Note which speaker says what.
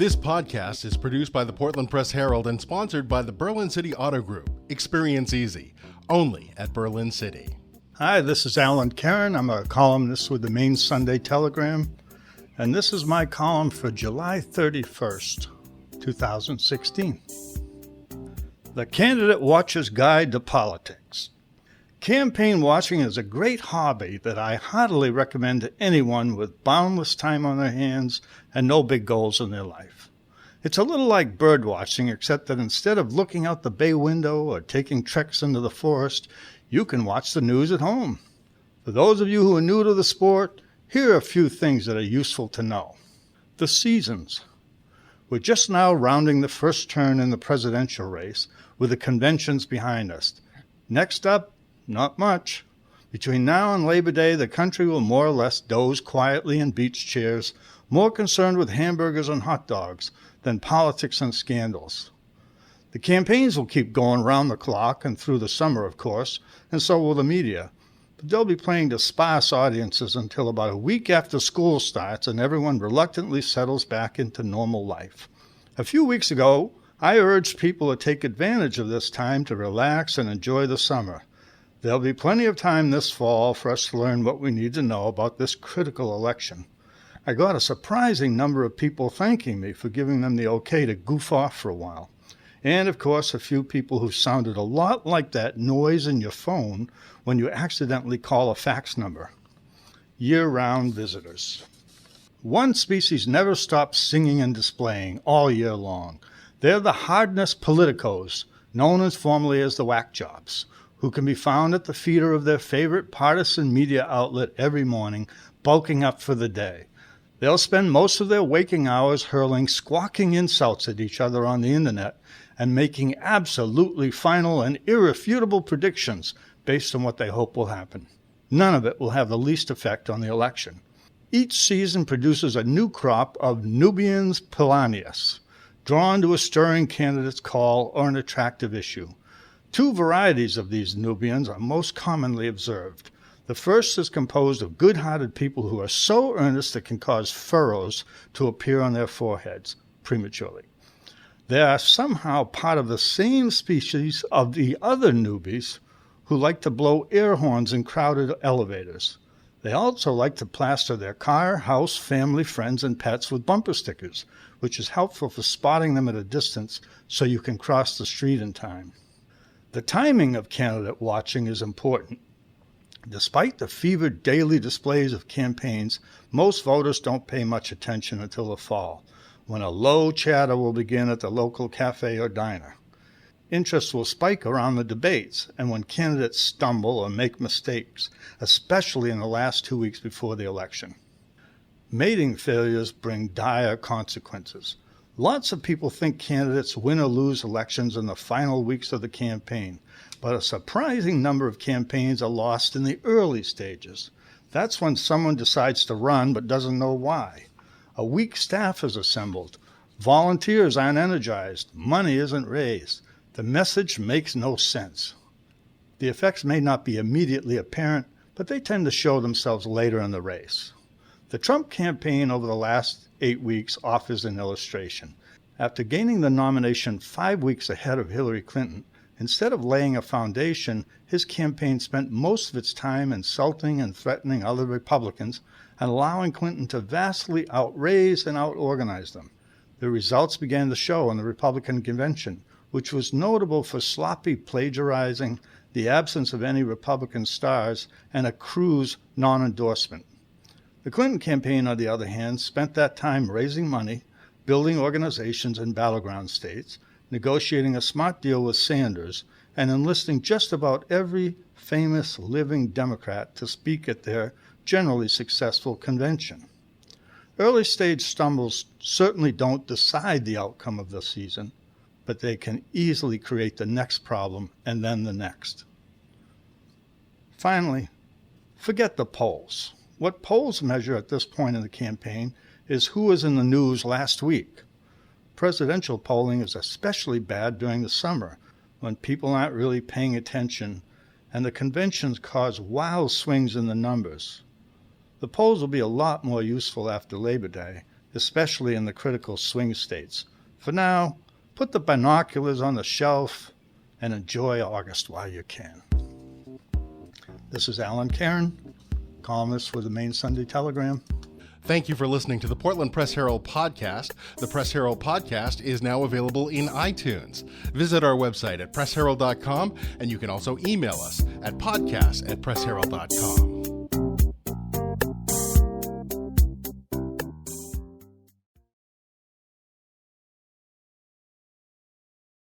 Speaker 1: This podcast is produced by the Portland Press Herald and sponsored by the Berlin City Auto Group. Experience easy, only at Berlin City.
Speaker 2: Hi, this is Alan Karen. I'm a columnist with the Maine Sunday Telegram, and this is my column for July 31st, 2016. The Candidate Watcher's Guide to Politics. Campaign watching is a great hobby that I heartily recommend to anyone with boundless time on their hands and no big goals in their life. It's a little like bird watching, except that instead of looking out the bay window or taking treks into the forest, you can watch the news at home. For those of you who are new to the sport, here are a few things that are useful to know. The seasons. We're just now rounding the first turn in the presidential race with the conventions behind us. Next up, not much. Between now and Labor Day, the country will more or less doze quietly in beach chairs, more concerned with hamburgers and hot dogs than politics and scandals. The campaigns will keep going round the clock and through the summer, of course, and so will the media. But they'll be playing to sparse audiences until about a week after school starts and everyone reluctantly settles back into normal life. A few weeks ago, I urged people to take advantage of this time to relax and enjoy the summer. There'll be plenty of time this fall for us to learn what we need to know about this critical election. I got a surprising number of people thanking me for giving them the okay to goof off for a while. And, of course, a few people who sounded a lot like that noise in your phone when you accidentally call a fax number. Year-round visitors. One species never stops singing and displaying all year long. They're the hardness politicos, known as formerly as the whack jobs, who can be found at the feeder of their favorite partisan media outlet every morning, bulking up for the day. They'll spend most of their waking hours hurling squawking insults at each other on the internet and making absolutely final and irrefutable predictions based on what they hope will happen. None of it will have the least effect on the election. Each season produces a new crop of Nubians pilaneus, drawn to a stirring candidate's call or an attractive issue. Two varieties of these Nubians are most commonly observed. The first is composed of good-hearted people who are so earnest it can cause furrows to appear on their foreheads prematurely. They are somehow part of the same species of the other newbies who like to blow air horns in crowded elevators. They also like to plaster their car, house, family, friends, and pets with bumper stickers, which is helpful for spotting them at a distance so you can cross the street in time. The timing of candidate watching is important. Despite the fevered daily displays of campaigns, most voters don't pay much attention until the fall, when a low chatter will begin at the local cafe or diner. Interest will spike around the debates and when candidates stumble or make mistakes, especially in the last 2 weeks before the election. Mating failures bring dire consequences. Lots of people think candidates win or lose elections in the final weeks of the campaign, but a surprising number of campaigns are lost in the early stages. That's when someone decides to run but doesn't know why. A weak staff is assembled. Volunteers aren't energized. Money isn't raised. The message makes no sense. The effects may not be immediately apparent, but they tend to show themselves later in the race. The Trump campaign over the last 8 weeks offers an illustration. After gaining the nomination 5 weeks ahead of Hillary Clinton, instead of laying a foundation, his campaign spent most of its time insulting and threatening other Republicans and allowing Clinton to vastly outraise and outorganize them. The results began to show in the Republican convention, which was notable for sloppy plagiarizing, the absence of any Republican stars, and a Cruz non-endorsement. The Clinton campaign, on the other hand, spent that time raising money, building organizations in battleground states, negotiating a smart deal with Sanders, and enlisting just about every famous living Democrat to speak at their generally successful convention. Early-stage stumbles certainly don't decide the outcome of the season, but they can easily create the next problem and then the next. Finally, forget the polls. What polls measure at this point in the campaign is who was in the news last week. Presidential polling is especially bad during the summer, when people aren't really paying attention, and the conventions cause wild swings in the numbers. The polls will be a lot more useful after Labor Day, especially in the critical swing states. For now, put the binoculars on the shelf and enjoy August while you can. This is Alan Cairn, columnist for the Maine Sunday Telegram.
Speaker 1: Thank you for listening to the Portland Press Herald podcast. The Press Herald podcast is now available in iTunes. Visit our website at pressherald.com, and you can also email us at podcast@pressherald.com.